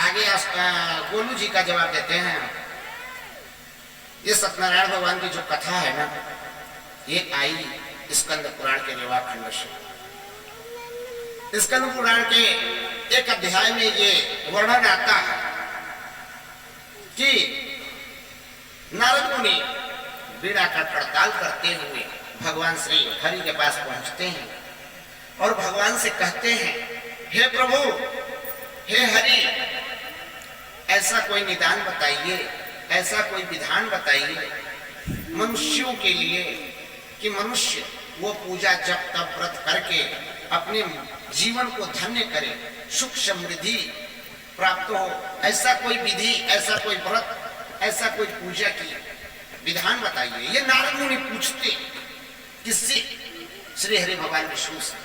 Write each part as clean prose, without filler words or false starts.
आगे गोलू जी का जवाब देते हैं। ये सत्यनारायण भगवान की जो कथा है ना, ये आई स्कंद पुराण के विवाह खंड से। स्कंद पुराण के एक अध्याय में ये वर्णन आता है कि नारद मुनि बीड़ा का कड़ताल करते हुए भगवान श्री हरि के पास पहुंचते हैं और भगवान से कहते हैं, हे प्रभु, हे हरि, ऐसा कोई निदान बताइए, ऐसा कोई विधान बताइए मनुष्यों के लिए कि मनुष्य वो पूजा जप तप व्रत करके अपने जीवन को धन्य करे, सुख समृद्धि प्राप्त हो। ऐसा कोई विधि, ऐसा कोई व्रत, ऐसा कोई पूजा की विधान बताइए। ये नारद मुनि पूछते किससे? श्री हरि भगवान विष्णु से।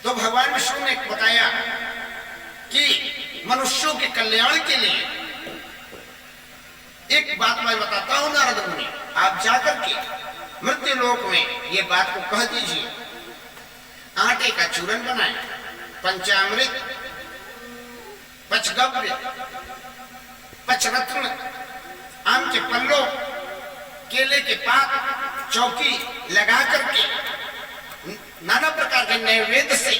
तो भगवान विष्णु ने बताया कि मनुष्यों के कल्याण के लिए एक बात मैं बताता हूं नारद मुनि, आप जाकर के मृत्यु लोक में ये बात को कह दीजिए, आटे का चूरन बनाए, पंचामृत, पचगव्य, पचरत्न, आम के पल्लों, केले के पात, चौकी लगा करके नाना प्रकार के नैवेद्य से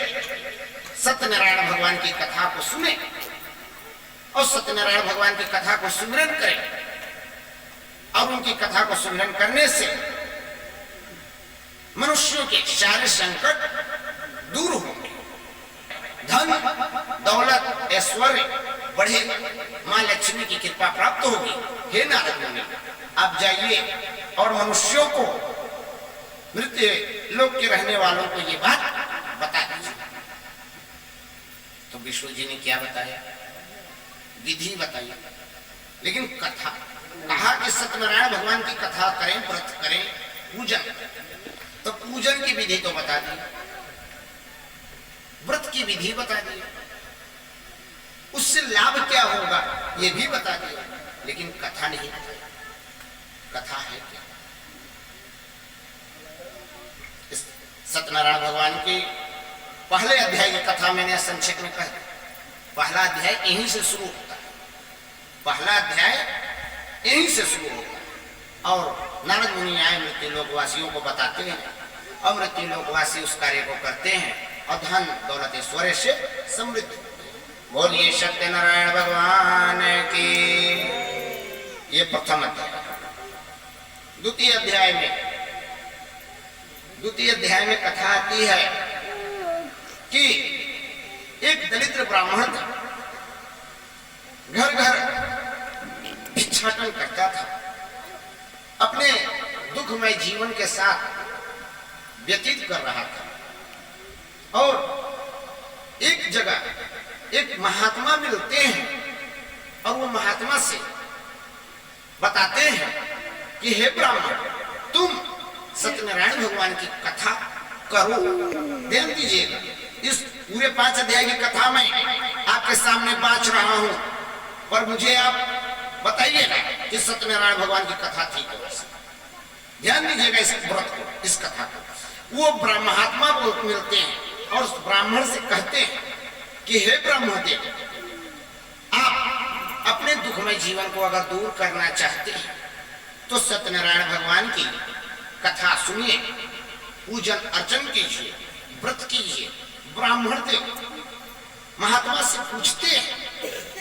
सत्यनारायण भगवान की कथा को सुने और सत्यनारायण भगवान की कथा को सुमिरन करें। और उनकी कथा को सुमिरन करने से मनुष्यों के सारे संकट दूर होंगे, धन दौलत ऐश्वर्य बढ़े, मां लक्ष्मी की कृपा प्राप्त होगी। हे नारद मुनि, आप जाइए और मनुष्यों को, मृत्यु लोक के रहने वालों को ये बात बता दीजिए। तो विष्णु जी ने क्या बताया? विधि बताई, लेकिन कथा कहा कि सत्यनारायण भगवान की कथा करें, व्रत करें, पूजन। तो पूजन की विधि तो बता दी, व्रत की विधि बता दी, उससे लाभ क्या होगा ये भी बता दिया, लेकिन कथा नहीं बताई। कथा है क्या? इस सत्यनारायण भगवान की पहले अध्याय की कथा मैंने संक्षेप में कहा। पहला अध्याय यहीं से शुरू होता है, पहला अध्याय यहीं से शुरू होता है और नारद मुनि आए मृत्यु लोकवासियों को बताते हैं और मृत्यु लोकवासी उस कार्य को करते हैं और धन दौलत ऐश्वर्य से समृद्ध। बोलिए सत्यनारायण भगवान की। ये प्रथम अध्याय। द्वितीय अध्याय में कथा आती है कि एक दलित ब्राह्मण था, घर घर भिक्षाटन करता था, अपने दुखमय जीवन के साथ व्यतीत कर रहा था। और एक जगह एक महात्मा मिलते हैं और वो महात्मा से बताते हैं कि हे ब्राह्मण, तुम सत्यनारायण भगवान की कथा करो, ध्यान दीजिएगा। इस पूरे 5 अध्याय की कथा में आपके सामने बांच रहा हूं, पर मुझे आप बताइएगा कि सत्यनारायण भगवान की कथा थी कैसे। ध्यान दीजिएगा इस व्रत को, इस कथा को। वो महात्मा को मिलते हैं और उस ब्राह्मण से कहते हैं कि हे ब्रह्मदेव, आप अपने दुखमय जीवन को अगर दूर करना चाहते हैं तो सत्यनारायण भगवान की कथा सुनिए, पूजन अर्चन कीजिए, व्रत कीजिए। ब्राह्मण देव महात्मा से पूछते हैं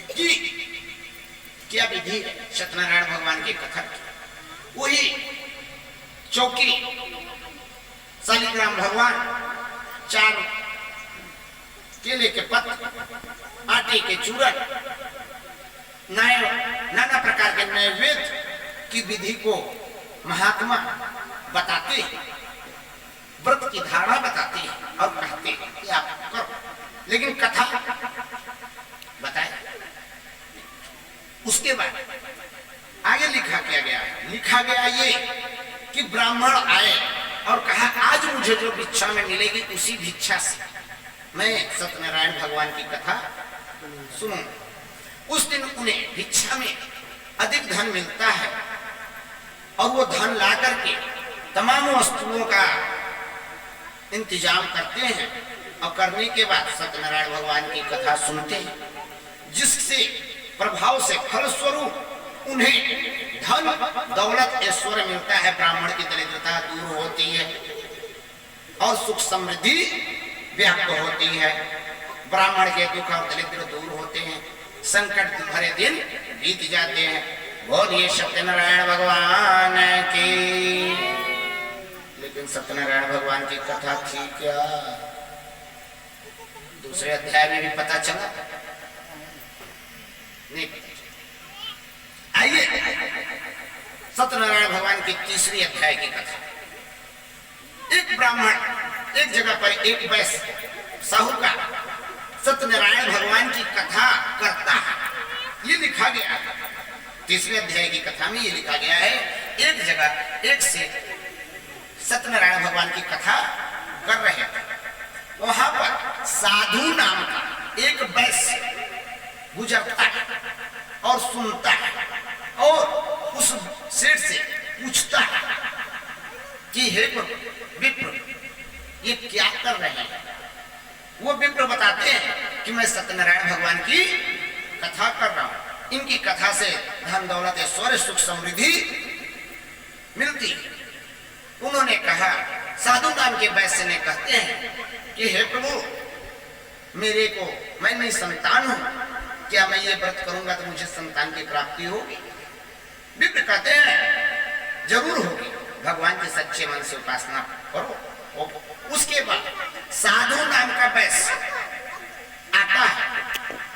कि क्या विधि है सत्यनारायण भगवान की कथा की। वही चौकी, शालिग्राम भगवान, 4 केले के पत्ते, आटे के चूरन, नाना प्रकार के नैवेद्य की विधि को महात्मा बताते हैं, व्रत की धारणा बताते हैं और कहते हैं कि आप करो, लेकिन कथा बताए। उसके बाद आगे लिखा गया ये कि ब्राह्मण आए और कहा, आज मुझे जो भिक्षा में मिलेगी उसी भिक्षा से मैं सत्यनारायण भगवान की कथा सुनूंगा। उस दिन उन्हें भिक्षा में अधिक धन मिलता है और वो धन ला करके तमाम वस्तुओं का इंतजाम करते हैं और करने के बाद सत्यनारायण भगवान की कथा सुनते हैं, जिससे प्रभाव से फलस्वरूप उन्हें धन दौलत ऐश्वर्य मिलता है, ब्राह्मण की दरिद्रता दूर होती है और सुख समृद्धि व्याप्त होती है, ब्राह्मण के दुख और दरिद्र दूर होते हैं, संकट भरे दिन बीत जाते हैं। बोलिए सत्यनारायण भगवान की। लेकिन सत्यनारायण भगवान की कथा थी क्या? दूसरे अध्याय में भी पता चला नहीं। आइए सत्यनारायण भगवान की तीसरी अध्याय की कथा। एक ब्राह्मण एक जगह पर एक वैश्य साहूकार सत्यनारायण भगवान की कथा करता है, ये लिखा गया है। तीसरे अध्याय की कथा में ये लिखा गया है, एक जगह एक से सत्यनारायण भगवान की कथा कर रहे थे। वहां पर साधु नाम का एक वैश्य गुजरता है और सुनता है और उस सेठ से पूछता है कि हे विप्र, ये क्या कर रहे हैं? वो विप्र बताते हैं कि मैं सत्यनारायण भगवान की कथा कर रहा हूं, इनकी कथा से धन दौलत ऐश्वर्य सुख समृद्धि मिलती। उन्होंने कहा, साधु नाम के वैश्य ने कहते हैं कि हे प्रभु, मेरे को मैं नहीं संतान हूं, क्या मैं ये व्रत करूंगा तो मुझे संतान की प्राप्ति होगी? विप्र कहते हैं जरूर होगी, भगवान के सच्चे मन से उपासना करो। उसके बाद साधु नाम का वैश्य आता है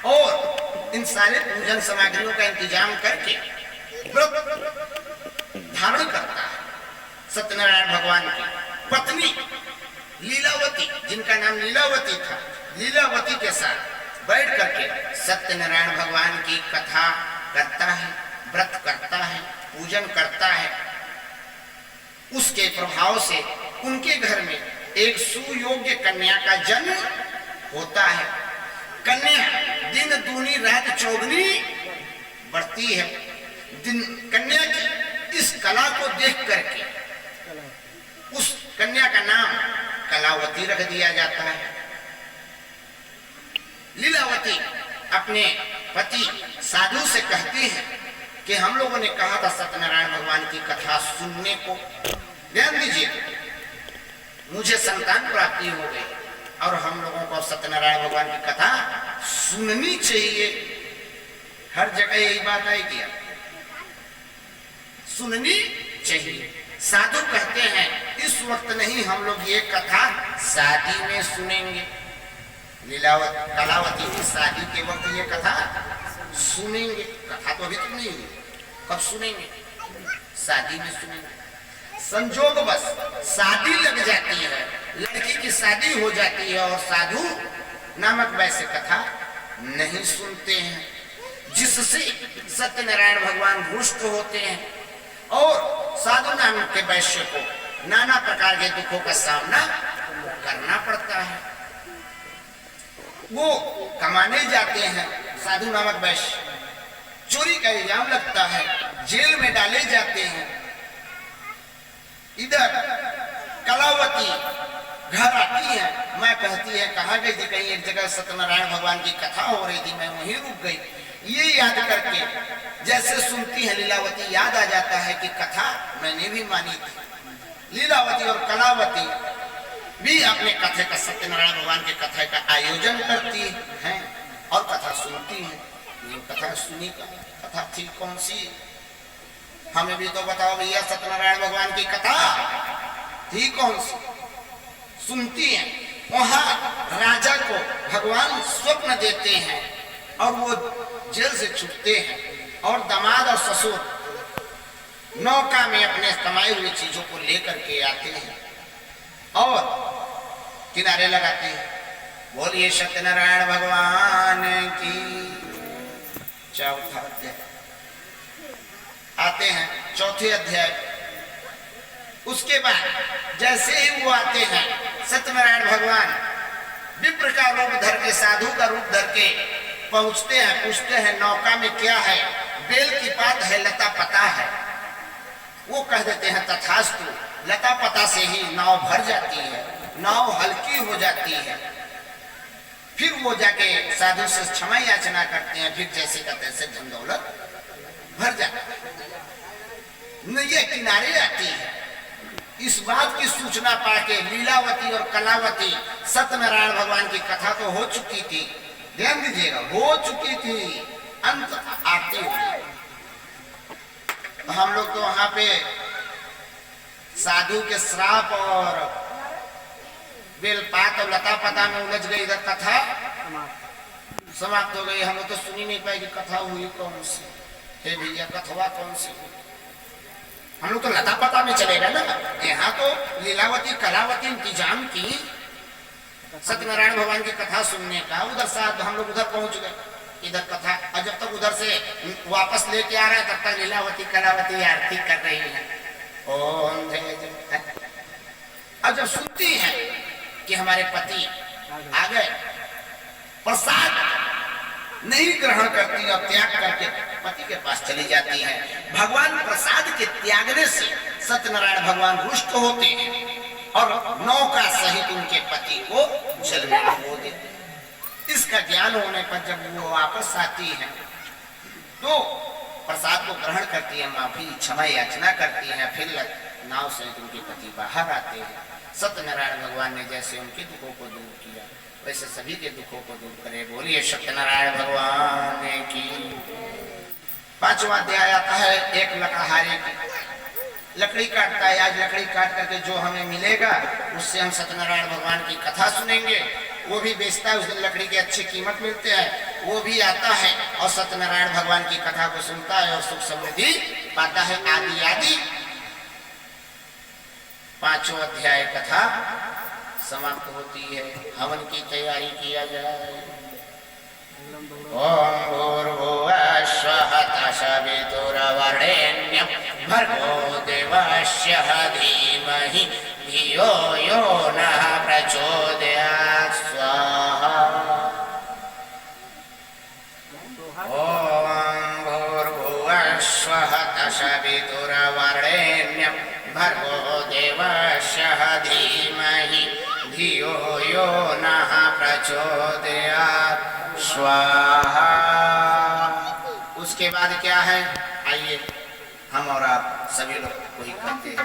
और इन सारे पूजन सामग्रियों का इंतजाम करके व्रत धारण करता है। सत्यनारायण भगवान की पत्नी लीलावती, जिनका नाम लीलावती था, लीलावती के साथ बैठ करके सत्यनारायण भगवान की कथा करता है, व्रत करता है, पूजन करता है। उसके प्रभाव से उनके घर में एक सुयोग्य कन्या का जन्म होता है। कन्या दिन दूनी रात चौगुनी बढ़ती है। कन्या की इस कला को देख करके उस कन्या का नाम कलावती रख दिया जाता है। लीलावती अपने पति साधु से कहती है कि हम लोगों ने कहा था सत्यनारायण भगवान की कथा सुनने को, ध्यान दीजिए, मुझे संतान प्राप्ति हो गई और हम लोगों को सत्यनारायण भगवान की कथा सुननी चाहिए। हर जगह यही बात आएगी, सुननी चाहिए। साधु कहते हैं इस वक्त नहीं, हम लोग ये कथा शादी में सुनेंगे। कलावती की शादी के वक्त ये कथा सुनेंगे। कथा तो अभी तक नहीं हुई, कब सुनेंगे? शादी में सुनेंगे। संजोग बस शादी लग जाती है, लड़की की शादी हो जाती है और साधु नामक वैसे कथा नहीं सुनते हैं, जिससे सत्यनारायण भगवान रुष्ट होते हैं और साधु नाम के वैश्य को नाना प्रकार के दुखों का सामना करना पड़ता है। वो कमाने जाते हैं, साधु नामक वैश्य, चोरी का इल्जाम लगता है, जेल में डाले जाते हैं। इधर कलावती घर आती है, मैं कहती है कहाँ गई थी? कहीं एक जगह सत्यनारायण भगवान की कथा हो रही थी, मैं वहीं रुक गई। ये याद करके जैसे सुनती है लीलावती, याद आ जाता है कि कथा मैंने भी मानी थी। लीलावती और कलावती भी अपने कथे का, सत्यनारायण भगवान के कथा का आयोजन करती हैं और कथा सुनती हैं। ये कथा सुनी, कथा थी कौन सी? हमें भी तो बताओ भैया, सत्यनारायण भगवान की कथा थी कौन सी? सुनती हैं। वहां राजा को भगवान स्वप्न देते हैं और वो जेल से छूटते हैं और दामाद और ससुर नौका में अपने कमाई हुई चीजों को लेकर के आते हैं और किनारे लगाते हैं। बोलिए सत्यनारायण भगवान की। चौथा अध्याय आते हैं, चौथे अध्याय। उसके बाद जैसे ही वो आते हैं, सत्यनारायण भगवान विप्र का रूप धर के, साधु का रूप धर के पहुंचते हैं। पूछते हैं नौका में क्या है? बेल की पात है, लता पता है। वो कह देते हैं तथास्तु। लता पता से ही नाव भर जाती है, नाव हल्की हो जाती है। फिर वो जाके साधु से क्षमा याचना करते हैं, फिर जैसे का तैसे धन दौलत भर जाता है। नैया किनारे आती है। इस बात की सूचना पाके लीलावती और कलावती, सत्यनारायण भगवान की कथा तो हो चुकी थी, ध्यान दीजिएगा, हो चुकी थी, अंत आते हुए तो हम लोग तो वहां पे साधु के श्राप और बेलपात और लता पता में उलझ गई, इधर कथा समाप्त हो गई। हम लोग तो सुनी नहीं पाए कि कथा हुई कौन सी, हे भैया कथवा कौन सी हुई। हम लोग तो लता पता में चले गए ना, यहाँ तो लीलावती कलावती इंतजाम की सत्यनारायण भगवान की कथा सुनने का। उधर साथ हम लोग उधर पहुंच गए, इधर कथा, और जब तक उधर से वापस लेके आ रहे हैं तब तक लीलावती कलावती आरती कर रही है, ओम जय जय। अब जब सुनती है कि हमारे पति आ गए, प्रसाद नहीं ग्रहण करती और त्याग करके पति के पास चली जाती है। भगवान प्रसाद के त्यागने से सत्यनारायण भगवान रुष्ट होते हैं और नौका सहित उनके पति को जल में डुबो देते हैं। इसका ज्ञान होने पर जब वो वापस आती है तो प्रसाद को ग्रहण करती है, माफी क्षमा याचना करती है, फिर नाव से उनके पति बाहर आते हैं। सत्यनारायण भगवान ने जैसे उनके दुखों को दूर किया वैसे सभी के दुखों को दूर करे। बोलिए सत्यनारायण भगवान की। पांचवा अध्याय आता है एक लकड़हारे की। लकड़ी काटता है, आज लकड़ी काट करके जो हमें मिलेगा उससे हम सत्यनारायण भगवान की कथा सुनेंगे। वो भी बेचता है, उस दिन लकड़ी की अच्छी कीमत मिलते हैं, वो भी आता है और सत्यनारायण भगवान की कथा को सुनता है और सुख समृद्धि पाता है। आदि आदि पांचों अध्याय कथा समाप्त होती है। हवन की तैयारी किया जाए। ओम भूर्भुवः स्वः तत्सवितुर्वरेण्यं भर्गो देवस्य धीमहि धियो यो नः प्रचोदयात् स्वाहा। ओम भूर्भुवः स्वः तत्सवितुर्वरेण्यं भर्गो देवस्य धीमहि धियो यो नः प्रचोदयात् स्वाहा। उसके बाद क्या है, आइए हम और आप सभी लोग वही करते हैं।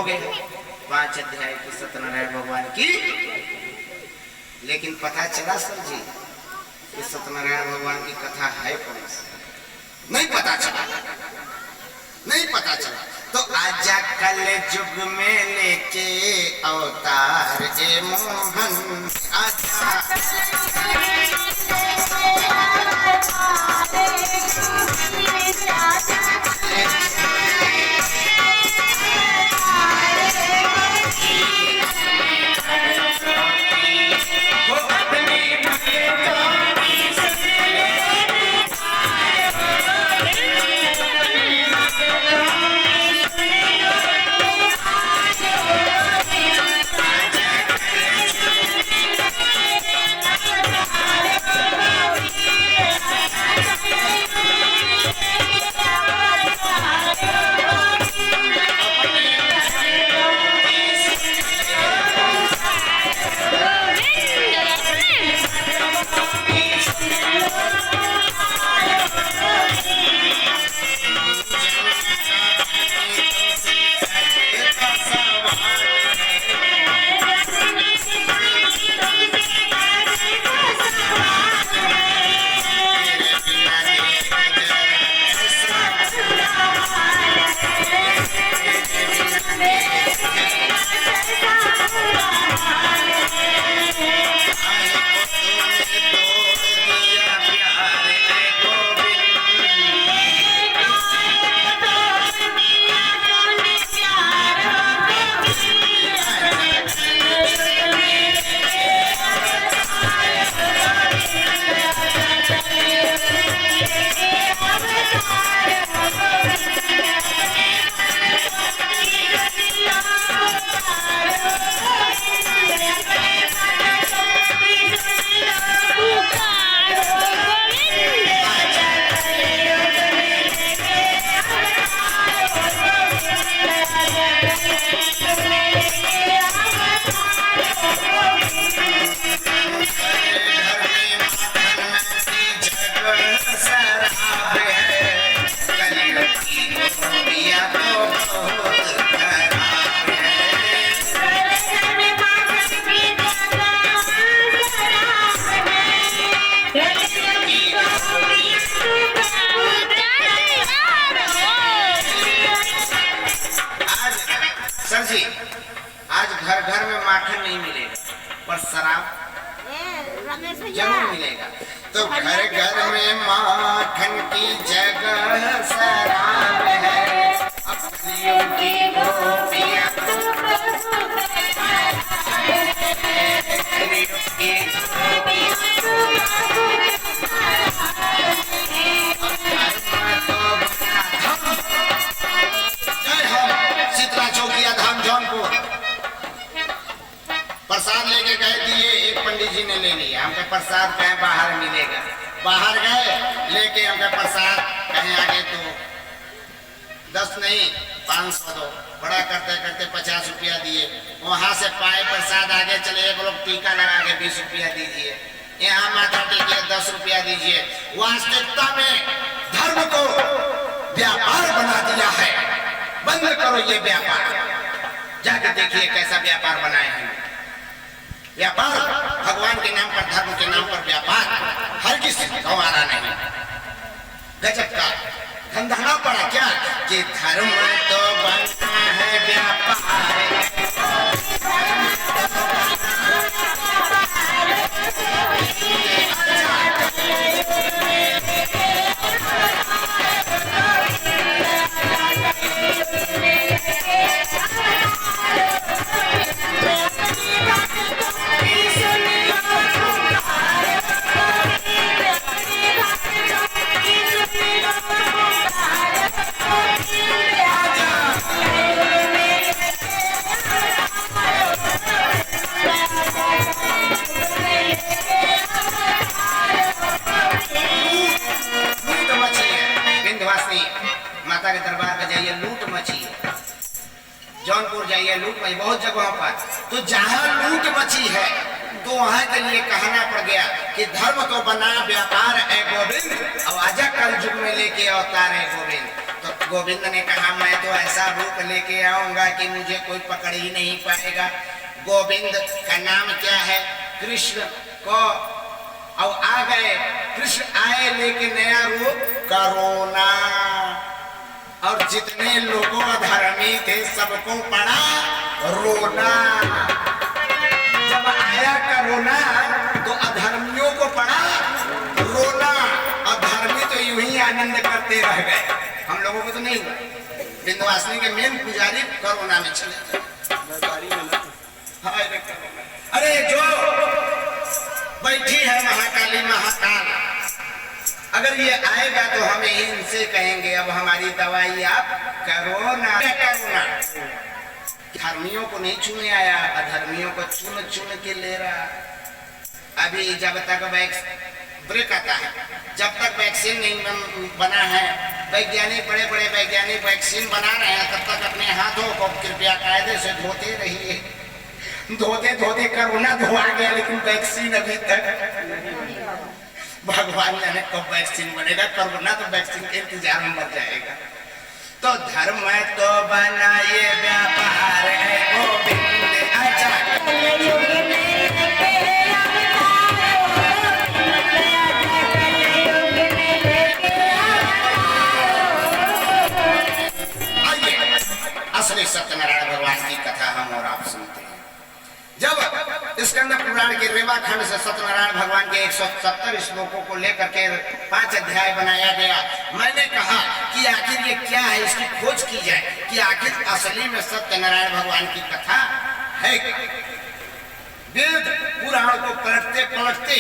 गए 5 अध्याय की सत्यनारायण भगवान की। लेकिन पता चला सर जी कि सत्यनारायण भगवान की कथा है कौन सी? नहीं पता चला, नहीं पता चला। तो आजा कल युग में लेके अवतार ए मोहन, आजा जरूर मिलेगा। तो घर घर में माखन की जगह शराब है, अपनियों की गोपियां शीतला चौकिया धाम जौनपुर। प्रसाद लेके गए दिए, एक पंडित जी ने ले लिया। हमका प्रसाद कहीं बाहर मिलेगा, बाहर गए लेके हमका प्रसाद कहीं आगे तो 10 नहीं 500 दो, बड़ा करते करते 50 रुपया दिए। वहां से पाए प्रसाद आगे चले, एक लोग टीका लगा के 20 रुपया दीजिए, यहाँ माथा टेकिए 10 रुपया दीजिए। वास्तविकता में धर्म को व्यापार बना दिया है। बंद करो ये व्यापार, जाके देखिए कैसा व्यापार बनाए हैं। व्यापार भगवान के नाम पर, धर्म के नाम पर व्यापार हर किसी को गंवारा नहीं। गजब का धंधा पड़ा क्या कि धर्म तो बनता है व्यापार। माता के दरबार में जाइए, लूट मची है। जौनपुर जाइए, लूट मची बहुत जगहों पर। तो जहाँ लूट मची है तो वहां के लिए कहना पड़ गया कि धर्म तो बना व्यापार है गोविंद, अब आजा कल युग में लेके अवतार है गोविंद। तो गोविंद ने कहा मैं तो ऐसा रूप लेके आऊंगा कि मुझे कोई पकड़ ही नहीं पाएगा। गोविंद का नाम क्या है? कृष्ण को अब आ गए। कृष्ण आए लेके नया रूप करोना, और जितने लोगों अधर्मी थे सबको पड़ा रोना। जब आया करोना तो अधर्मियों को पड़ा रोना, अधर्मी तो यूं ही आनंद करते रह गए। हम लोगों को तो नहीं हुआ। विंध्यवासिनी के मेन पुजारी कोरोना में चले गए। अरे जो बैठी है महाकाली महाकाल, अगर ये आएगा तो हमें इनसे कहेंगे अब हमारी दवाई आप करो ना। धर्मियों को नहीं छूने आया, अधर्मियों को चुन चुन के ले रहा। अभी जब तक ब्रेक आता है, जब तक वैक्सीन नहीं बना है, वैज्ञानिक बड़े बड़े वैज्ञानिक वैक्सीन बना रहे हैं, तब तक अपने हाथों को कृपया कायदे से धोते रहिए। धोते धोते कोरोना धोआ गया, लेकिन वैक्सीन अभी तक भगवान जाने कब वैक्सीन बनेगा। कोरोना तो वैक्सीन के इंतजार में मर जाएगा। तो धर्म तो बनाए व्यापार है गोविंद असली सत्यनारायण भगवान की कथा हम और आप सुनते हैं। जब स्कंद पुराण के रेवा खंड से सत्यनारायण भगवान के 170 श्लोकों को लेकर के 5 अध्याय बनाया गया, मैंने कहा कि आखिर ये क्या है, इसकी खोज की जाए कि आखिर असली में सत्यनारायण भगवान की कथा है क्या। वेद पुराण को पलटते पलटते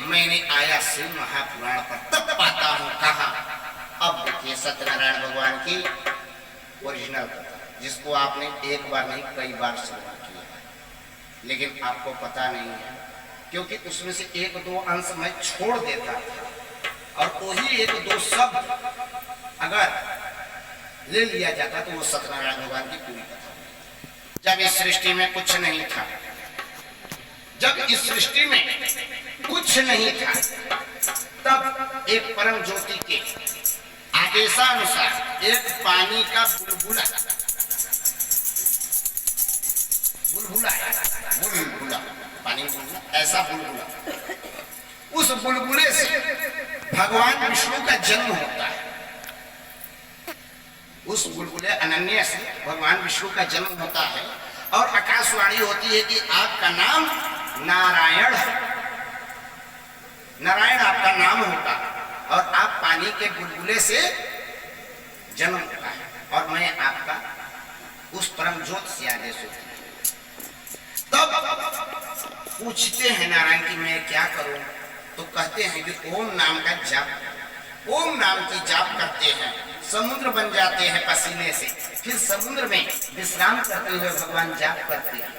मैंने आया शिव महापुराण पर, तब पाता हूँ कहा अब देखिए सत्यनारायण भगवान की ओरिजिनल कथा, जिसको आपने एक बार नहीं कई बार सुना किया है, लेकिन आपको पता नहीं है क्योंकि उसमें से 1-2 अंश मैं छोड़ देता था, और वही 1-2 शब्द अगर ले लिया जाता तो वो सत्यनारायण भगवान की पूरी कथा। जब इस सृष्टि में कुछ नहीं था, जब इस सृष्टि में कुछ नहीं था, तब एक परम ज्योति के आदेशानुसार एक पानी का बुलबुला पानी बुलबुला, ऐसा बुलबुला, उस बुलबुले से भगवान विष्णु का जन्म होता है। उस बुलबुले अनन्या से भगवान विष्णु का जन्म होता है, और आकाशवाणी होती है कि आपका नाम नारायण है, नारायण आपका नाम होगा, और आप पानी के बुलबुले से जन्म होता है, और मैं आपका उस परम ज्योत से आदेश होता है। तब पूछते हैं नारायण की मैं क्या करूं, तो कहते हैं कि ओम नाम का जाप, ओम नाम की जाप करते हैं, समुद्र बन जाते हैं पसीने से, फिर समुद्र में विश्राम करते हुए भगवान जाप करते हैं।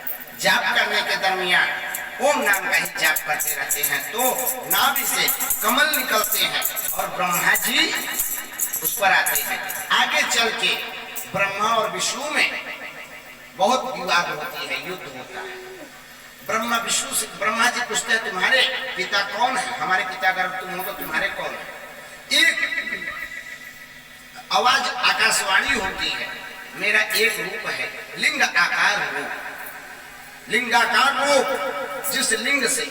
जाप करने के दरमियान ओम नाम का ही जाप करते रहते हैं, तो नाभि से कमल निकलते हैं और ब्रह्मा जी उस पर आते हैं। आगे चल के ब्रह्मा और विष्णु में बहुत विवाद होती है, युद्ध होता है। ब्रह्मा विष्णु से ब्रह्मा जी पूछते हैं तुम्हारे पिता कौन है, हमारे पिता अगर तुम हो तो तुम्हारे कौन है। एक आवाज आकाशवाणी होती है, मेरा एक रूप है, लिंग आकार रूप, लिंगाकार रूप, जिस लिंग से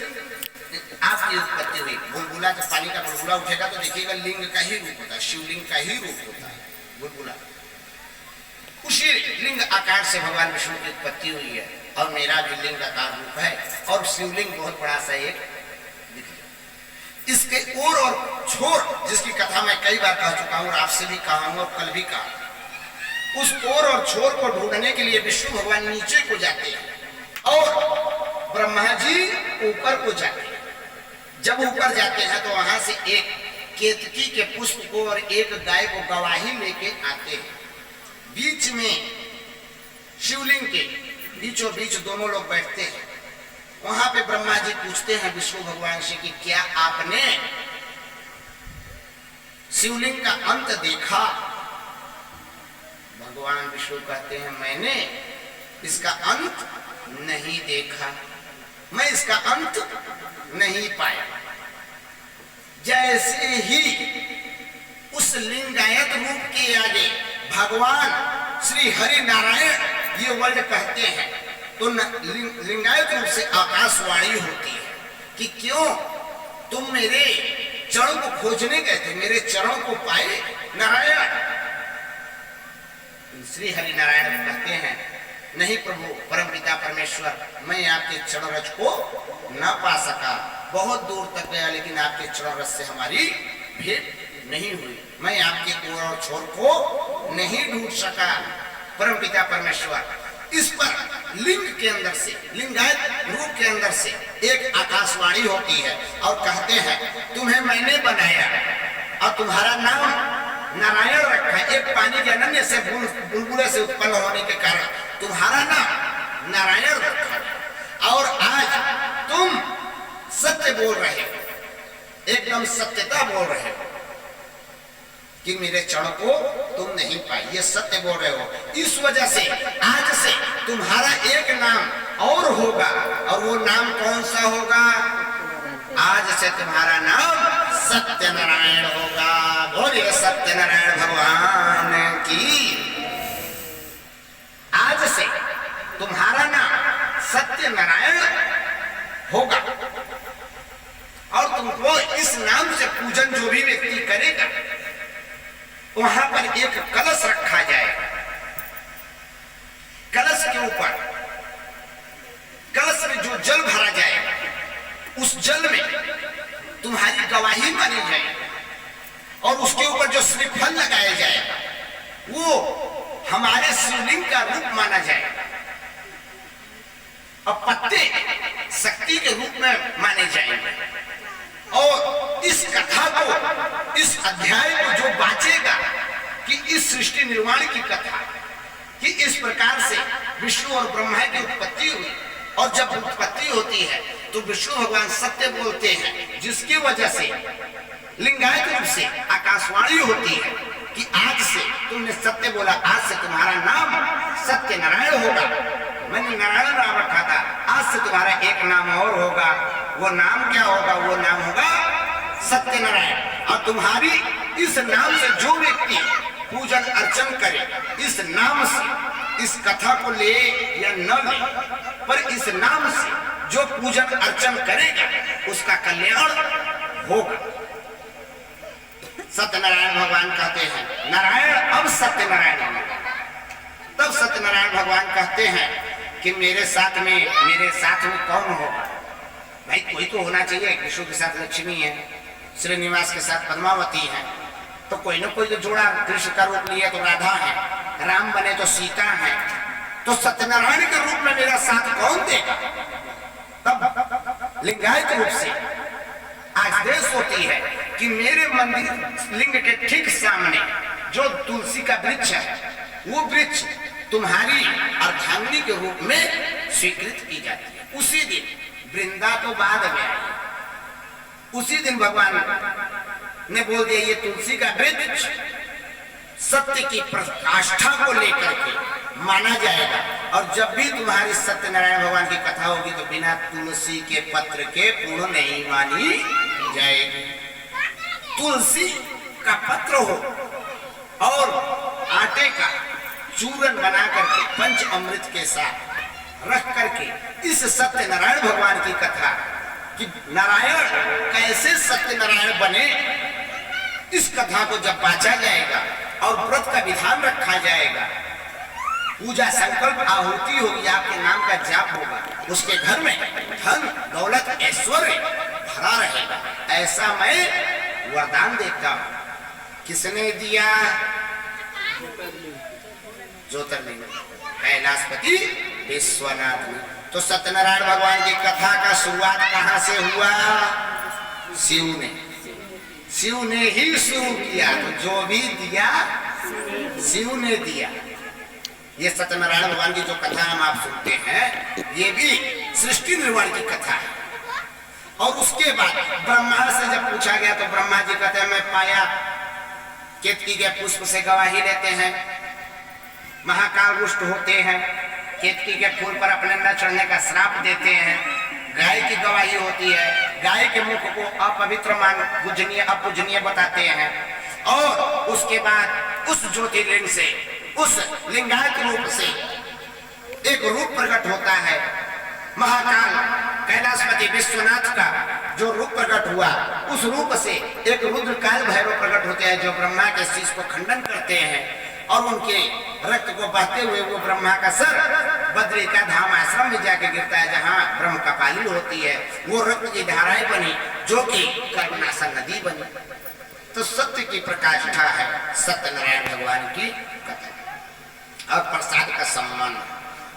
आपकी उत्पत्ति हुई। बुलबुला जब पानी का बुलबुला उठेगा तो देखिएगा लिंग का ही रूप होता है, शिवलिंग का ही रूप होता है बुलबुला। उसी लिंग आकार से भगवान विष्णु की उत्पत्ति हुई है, और मेरा भी लिंग आकार रूप है, और शिवलिंग बहुत बड़ा सा एक इसके ओर और छोर, जिसकी कथा मैं कई बार कह चुका हूं, आपसे भी कहा हूं और कल भी कहा। उस ओर और छोर को ढूंढने के लिए विष्णु भगवान नीचे को जाते हैं, और ब्रह्मा जी ऊपर को जाते हैं। जब ऊपर जाते हैं तो वहां से एक केतकी के पुष्प को और एक गाय को गवाही लेके आते हैं। बीच में शिवलिंग के बीचों बीच दोनों लोग बैठते हैं। वहां पे ब्रह्मा जी पूछते हैं विष्णु भगवान से कि क्या आपने शिवलिंग का अंत देखा। भगवान विष्णु कहते हैं मैंने इसका अंत नहीं देखा, मैं इसका अंत नहीं पाया। जैसे ही उस लिंगायत रूप के आगे भगवान श्री हरि नारायण ये वर्ड कहते हैं तो लिंगायत रूप से आकाशवाणी होती है कि क्यों तुम मेरे चरण को खोजने गए थे, मेरे चरण को पाए नारायण। श्री हरि नारायण कहते हैं नहीं प्रभु परमपिता परमेश्वर, मैं आपके चरण रज को न पा सका, बहुत दूर तक गया लेकिन आपके चरण रज से हमारी भेंट नहीं हुई, मैं आपके कोर और छोर को नहीं ढूंढ सका परमपिता परमेश्वर। इस पर लिंग के अंदर से, लिंगायत रूप के अंदर से एक आकाशवाणी होती है और कहते हैं तुम्हें मैंने बनाया और तुम्हारा नाम नारायण रखा है। एक पानी के अनन्य से बुलबुले से उत्पन्न होने के कारण तुम्हारा नाम नारायण रखा है और आज तुम सत्य बोल रहे हो, एकदम सत्यता बोल रहे हो कि मेरे चरण को तुम नहीं पाई, ये सत्य बोल रहे हो। इस वजह से आज से तुम्हारा एक नाम और होगा और वो नाम कौन सा होगा? आज से तुम्हारा नाम सत्यनारायण होगा। बोलिए सत्यनारायण भगवान की। आज से तुम्हारा नाम सत्यनारायण होगा और तुमको इस नाम से पूजन जो भी व्यक्ति करेगा वहां पर एक कलश रखा जाएगा। कलश के ऊपर, कलश में जो जल भरा जाएगा उस जल में तुम्हारी गवाही मानी जाएगी और उसके ऊपर जो श्रीफल लगाया जाएगा वो हमारे शिवलिंग का रूप माना जाएगा और पत्ते शक्ति के रूप में माने जाएंगे। और इस कथा को, इस अध्याय को जो बांचेगा कि इस सृष्टि निर्माण की कथा कि इस प्रकार से विष्णु और ब्रह्मा की उत्पत्ति हुई और जब उत्पत्ति होती है तो विष्णु भगवान सत्य बोलते हैं, जिसकी वजह से लिंगायत रूप से आकाशवाणी होती है कि आज से तुमने सत्य बोला, आज से तुम्हारा नाम सत्यनारायण होगा। मैंने नारायण नाम रखा था, आज से तुम्हारा एक नाम और होगा। वो नाम क्या होगा? वो नाम होगा सत्यनारायण। और तुम्हारी इस नाम से जो व्यक्ति पूजन अर्चन करे, इस नाम से, इस कथा को ले या न ले, पर इस नाम से जो पूजन अर्चन करेगा उसका कल्याण होगा। सत्यनारायण भगवान कहते हैं नारायण अब सत्यनारायण होगा। तब सत्यनारायण भगवान कहते हैं कि मेरे साथ में कौन होगा? भाई कोई तो होना चाहिए। विष्णु के साथ लक्ष्मी है, श्रीनिवास के साथ पद्मावती है, तो कोई ना कोई तो जोड़ा। कृष्ण का रूप लिए तो राधा है, राम बने तो सीता है, तो सत्यनारायण के रूप में मेरा साथ कौन देगा? तब लिंगायत रूप से आदेश होती है कि मेरे मंदिर लिंग के ठीक सामने जो तुलसी का वृक्ष है वो वृक्ष तुम्हारी अर्धांगिनी के रूप में स्वीकृत की जाती है। उसी दिन, वृंदा तो बाद में आई, उसी दिन भगवान ने बोल दिया ये तुलसी का वृक्ष सत्य की प्रकाष्ठा को लेकर के माना जाएगा। और जब भी तुम्हारी सत्यनारायण भगवान की कथा होगी तो बिना तुलसी के पत्र के पूर्ण नहीं मानी जाएगी। तुलसी का पत्र हो और आटे का चूरन बना करके पंच अमृत के साथ रख करके इस सत्यनारायण भगवान की कथा कि नारायण कैसे सत्यनारायण बने, इस कथा को जब बांचा जाएगा और व्रत का विधान रखा जाएगा, पूजा संकल्प आहुति होगी, आपके नाम का जाप होगा, उसके घर में धन दौलत ऐश्वर्य भरा रहेगा, ऐसा मैं वरदान देता हूं। किसने दिया? ज्योतिर्लिंग कैलाशपति विश्वनाथ ने। तो सत्यनारायण भगवान की कथा का शुरुआत कहां से हुआ? शिव ने। शिव ने ही शुरू किया, तो जो भी दिया शिव ने दिया। ये सत्यनारायण भगवान की जो कथा हम आप सुनते हैं ये भी सृष्टि निर्माण की कथा है। और उसके बाद ब्रह्मा से जब पूछा गया तो ब्रह्मा जी कहते हैं मैं पाया। केतकी के पुष्प से गवाही लेते हैं, महाकाल रुष्ट होते हैं, केतकी के फूल पर अपने न चढ़ने का श्राप देते हैं, गाय की गवाही होती है, गाय के मुख को अपवित्र मान पूजनीय अपूजनीय बताते हैं, और उसके बाद उस ज्योतिर्लिंग से, उस लिंगायत रूप से एक रूप प्रकट होता है। महाकाल कैलाशपति विश्वनाथ का जो रूप प्रकट हुआ, उस रूप से एक रुद्रकाल भैरव प्रकट होते हैं, जो ब्रह्मा के शीश को खंडन करते हैं और उनके रक्त को बहते हुए वो ब्रह्मा का सर बद्री का धाम आश्रम में जाके गिरता है, जहाँ ब्रह्म कपाली होती है। वो रक्त की धाराएं बनी, जो कि कर्मनाशा नदी बनी। तो सत्य की प्रकाष्ठा है सत्यनारायण भगवान की कथा और प्रसाद का सम्मान।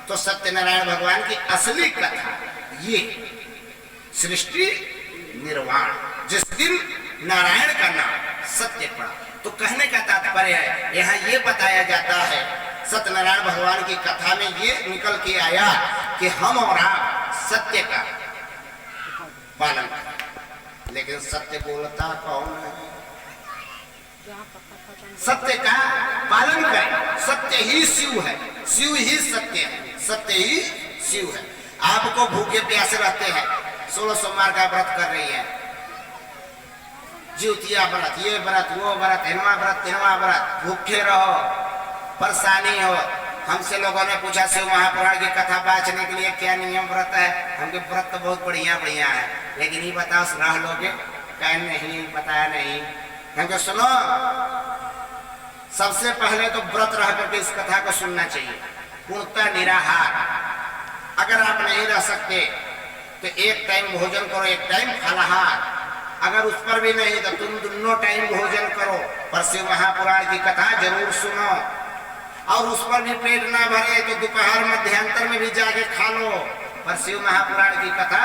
तो सत्यनारायण भगवान की असली कथा ये सृष्टि निर्वाण, जिस दिन नारायण का नाम सत्य पड़ा। तो कहने का तात्पर्य है, यहाँ ये बताया जाता है सत्यनारायण भगवान की कथा में ये निकल के आया कि हम और आप सत्य का पालन करें। लेकिन सत्य बोलता कौन है? सत्य का पालन करें। सत्य ही शिव है, शिव ही सत्य है, सत्य ही शिव है। आपको भूखे प्यासे रहते हैं, 16 सोमवार का व्रत कर रही है, ज्योतिया व्रत, ये व्रत, वो व्रत, हिनवा व्रत, तिनवा व्रत, भूखे रहो, परेशानी हो। हमसे लोगों ने पूछा शिव महापुराण की कथा बाँचने के लिए क्या नियम व्रत है? हमके व्रत तो बहुत बढ़िया बढ़िया है, लेकिन ये बताओ रह लोगे? कह नहीं, बताया नहीं। हमको सुनो, सबसे पहले तो व्रत रह करके इस कथा को सुनना चाहिए। पूर्णतः निराहार अगर आप नहीं रह सकते तो एक टाइम भोजन करो, एक टाइम फलाहार। अगर उस पर भी नहीं तो तुम दोनों टाइम भोजन करो, पर शिव महापुराण की कथा जरूर सुनो। और उस पर भी पेट ना भरे तो दोपहर मध्यांतर में भी जाके खा लो, पर शिव महापुराण की कथा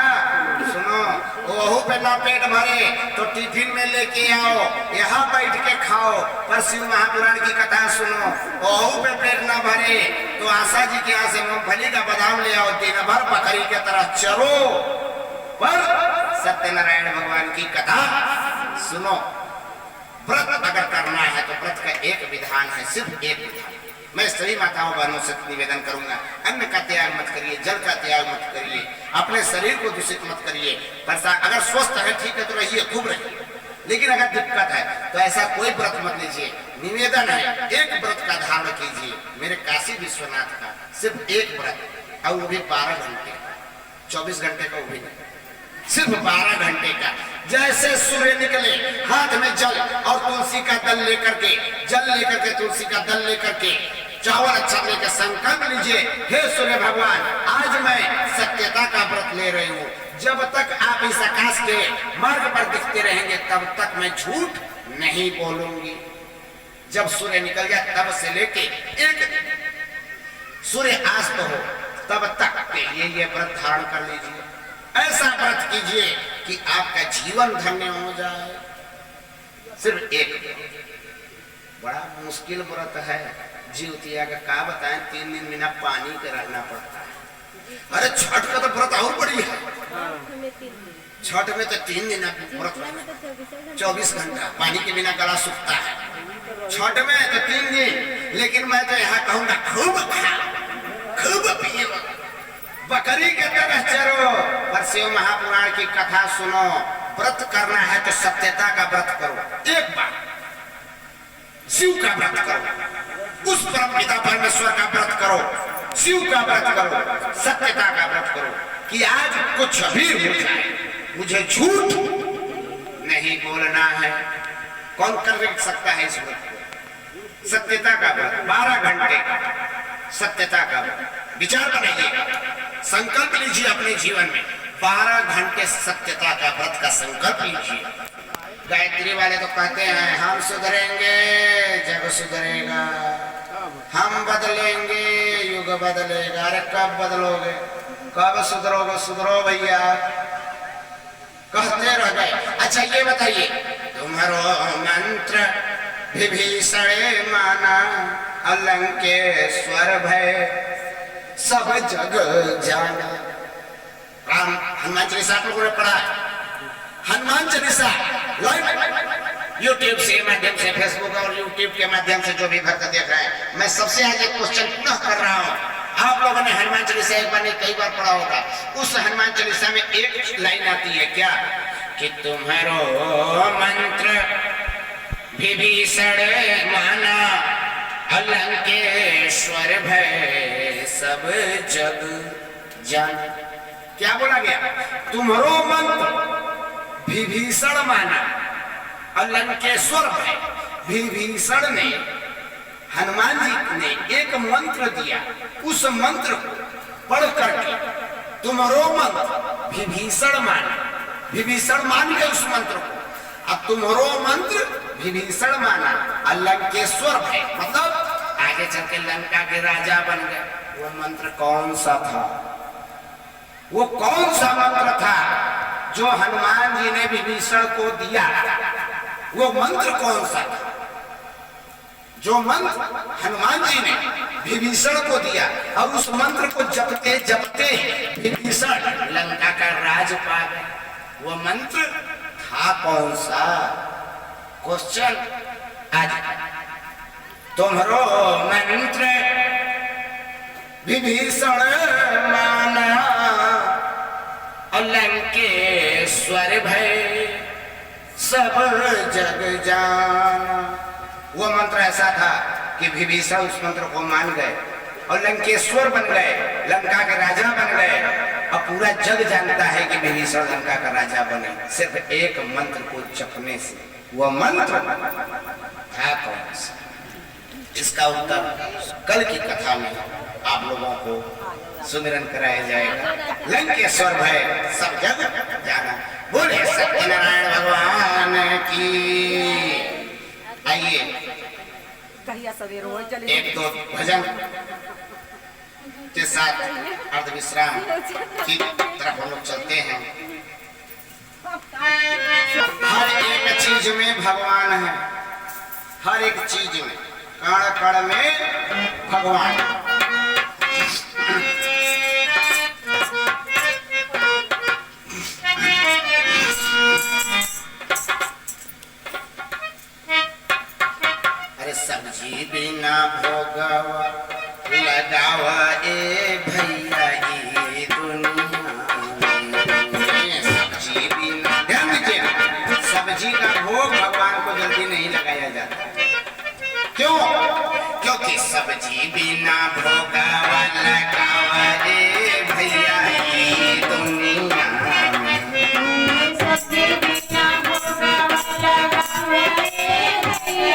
सुनो। वहू पे ना पेट भरे तो टिफिन में लेके आओ, यहाँ बैठ के खाओ, पर शिव महापुराण की कथा सुनो। वहू पे पेट ना भरे तो आशा जी के यहाँ से मूंगफली का बादाम ले आओ, दिन भर बकरी के तरह चरो, पर सत्यनारायण भगवान की कथा सुनो। व्रत अगर करना है तो व्रत का एक विधान है, सिर्फ एक विधान। मैं सभी माताओं बहनों से निवेदन करूंगा, अन्न का त्याग मत करिए, जल का त्याग मत करिए, अपने शरीर को दूषित मत करिए। अगर स्वस्थ है ठीक है तो रहिए, खूब रहिए, लेकिन अगर दिक्कत है तो ऐसा कोई व्रत मत लीजिए। निवेदन है, एक व्रत का धारण कीजिए, मेरे काशी विश्वनाथ का सिर्फ एक व्रत, और वो भी 12 घंटे, 24 घंटे का वो भी नहीं, सिर्फ 12 घंटे का। जैसे सूर्य निकले, हाथ में जल और तुलसी का दल लेकर के, जल लेकर के तुलसी का दल लेकर के, चावल अच्छा लेकर संकल्प लीजिए, हे सूर्य भगवान आज मैं सत्यता का व्रत ले रही हूँ। जब तक आप इस आकाश के मार्ग पर दिखते रहेंगे तब तक मैं झूठ नहीं बोलूंगी। जब सूर्य निकल गया तब से लेके एक सूर्य अस्त हो तब तक के लिए ये व्रत धारण कर लीजिए। ऐसा व्रत कीजिए कि आपका जीवन धन्य हो जाए। सिर्फ एक बड़ा मुश्किल व्रत है जीवतिया का बताएं, 3 दिन बिना पानी के रहना पड़ता है। अरे छठ का तो व्रत और बड़ी है, छठ में तो 3 दिन व्रत, 24 घंटा पानी के बिना गला सूखता है। छठ में तो 3 दिन, लेकिन मैं तो यहाँ कहूंगा खूब खाओ, खूब पियो, बकरी के तरह चरो, पर शिव महापुराण की कथा सुनो। व्रत करना है तो सत्यता का व्रत करो, एक बार शिव का व्रत करो, उस परमपिता परमेश्वर का व्रत करो, शिव का व्रत करो, सत्यता का व्रत करो कि आज कुछ भी हो जाए मुझे झूठ नहीं बोलना है। कौन कर सकता है इस व्रत को? सत्यता का व्रत 12 घंटे का सत्यता का व्रत। विचार बनाइए, संकल्प लीजिए अपने जीवन में 12 घंटे सत्यता का व्रत का संकल्प लीजिए। गायत्री वाले तो कहते हैं हम सुधरेंगे जग सुधरेगा, हम बदलेंगे युग बदलेगा। अरे कब बदलोगे, कब सुधरोगे? सुधरो भैया, कहते रह गए। अच्छा ये बताइए, तुम्हारो मंत्र विभीषण माना, अलंकेश्वर भय सब जग जाना। राम हनुमान चालीसा आप लोगों ने पढ़ा है? हनुमान चालीसा यूट्यूब के माध्यम से, फेसबुक और यूट्यूब के माध्यम से जो भी भक्त देख रहे हैं, मैं सबसे आगे क्वेश्चन पुनः कर रहा हूँ। आप लोगों ने हनुमान चालीसा एक बार नहीं कई बार पढ़ा होगा। उस हनुमान चालीसा में एक लाइन आती है क्या कि तुम्हारो मंत्र विभीषण माना अलंकेश्वर भय सब जग जान। क्या बोला गया? तुम्हारो मंत्र विभीषण माना अलंकेश्वर भय। विभीषण ने हनुमान जी ने एक मंत्र दिया, उस मंत्र को पढ़ करके तुम्हारो मंत्र विभीषण माना, विभीषण मान के उस मंत्र को, अब तुम्हारो मंत्र विभीषण माना अलंकेश्वर भय, मतलब आगे चल के लंका के राजा बन गए। वो मंत्र कौन सा था? वो कौन सा मंत्र था जो हनुमान जी ने विभीषण को दिया? वो मंत्र कौन सा था जो मंत्र हनुमान जी ने विभीषण को दिया? और उस मंत्र को जपते जपते विभीषण लंका का राज पा गए। वो मंत्र था कौन सा? क्वेश्चन आज। तुम्हारो मंत्र विभीषण माना अलंकेश्वर भय सब जग जाना। वो मंत्र ऐसा था कि विभीषण उस मंत्र को मान गए और लंकेश्वर बन गए, लंका के राजा बन गए। अब पूरा जग जानता है कि विभीषण लंका का राजा बने सिर्फ एक मंत्र को जपने से। वो मंत्र था कौन सा? इसका उत्तर कल की कथा में आप लोगों को सुमिरन कराया जाएगा। लंकेश्वर भय सब जग जाना। बोले सत्यनारायण भगवान की। आइए एक दो भजन के साथ अर्ध विश्राम की तरफ हम लोग चलते हैं। हर एक चीज में भगवान है, हर एक चीज में, कण कण में भगवान। अरे सब्जी बिना भोगवा लगावा ए भैया ये दुनिया में। सब्जी बिना, ध्यान दीजिए, सब्जी का भोग भगवान को जल्दी नहीं लगाया जाता। क्यों? क्योंकि सब्जी बिना भोगवा लगावा ए भैया ये दुनिया में। सब्जी बिना भोगवा लगावा ए भैया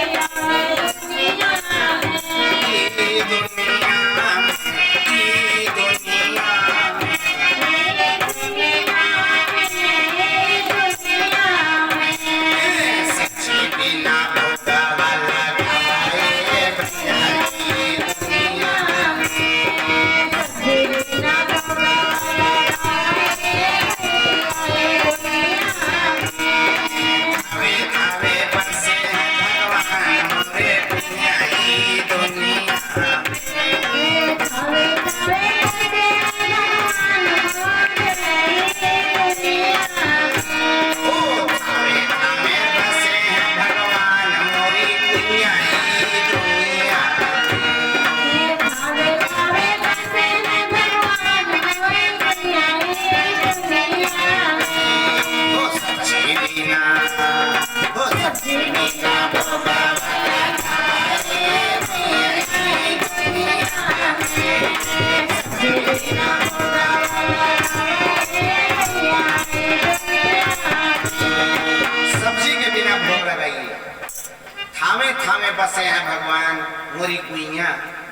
बसे हैं भगवान मोरी कुइया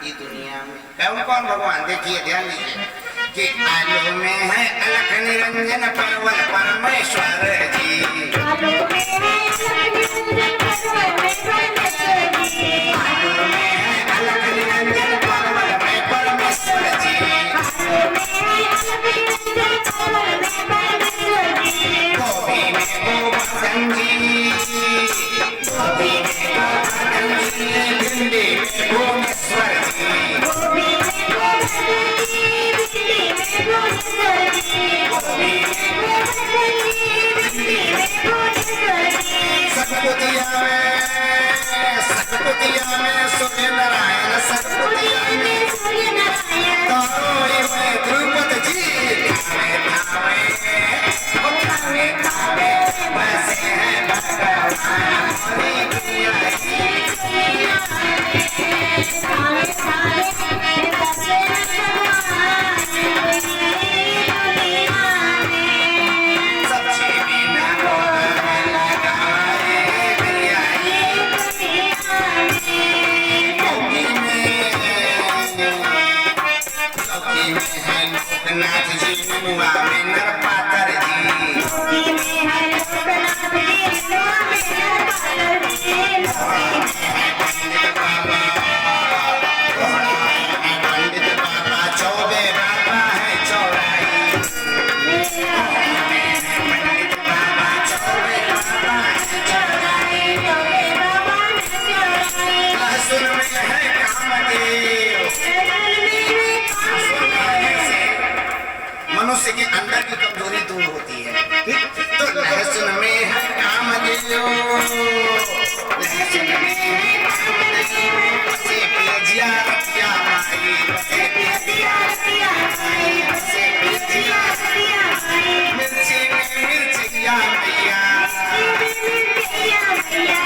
ई दुनिया में। कौन कौन भगवान? देखिए ध्यान दीजिए कि आलू में है अलख निरंजन परवल परमेश्वर जी। आलू में है अलख निरंजन परवल में परमेश्वर जी। गोभी में गोवर्धन जी, गोभी में गोवर्धन जी, भिंडी में भुवनेश्वर जी। गोभी में गोवर्धन जी, भिंडी में भुवनेश्वर जी। गोभी में गोवर्धन जी, भिंडी में भुवनेश्वर जी। सतपुतिया में सूर्य नारायण, सतपुतिया में सूर्य नारायण। तोरोई में ध्रुपद जी, थावे थावे बसे हैं भगवान मोरी कुइया। लोकनाथ जी नुआ में नर पातर जी पंडित बाबा चौबे बाबा है चौराई पंडित बाबा चौबे बाबा है चौराई लहसुन में है कामदेव मनुष्य के अंदर की कमजोरी दूर होती है तो लहसुन में है कामदेव लहसुन में है कामदेव बसे पियजिया रतिया माई बसे पियजिया रतिया माई बसे पियजिया रतिया माई मिर्ची में मिर्चिया मैया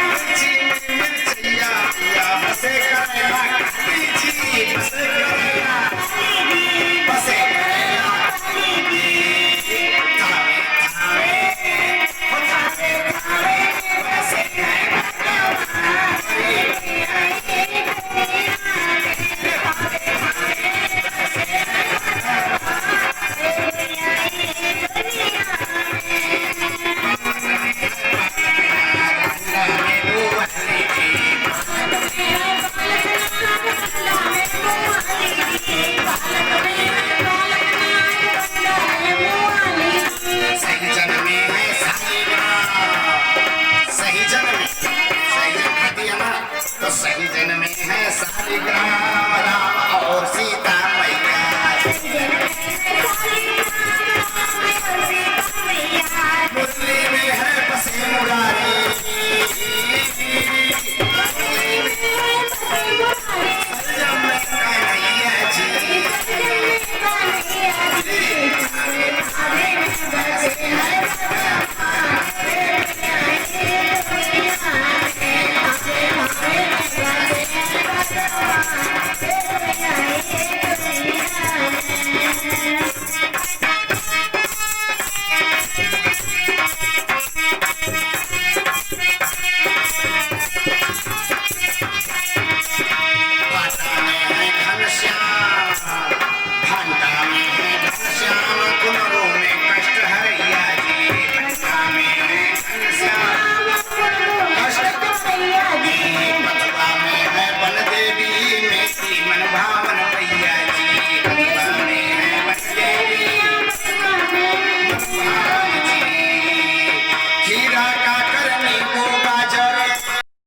मिर्ची में मिर्चिया मैया बसे करेला काली जी बसे करेला बसे करेला सही जन में है सालिग्राम सही जन में सही जन कहती है ना तो सही जन में है सालिग्राम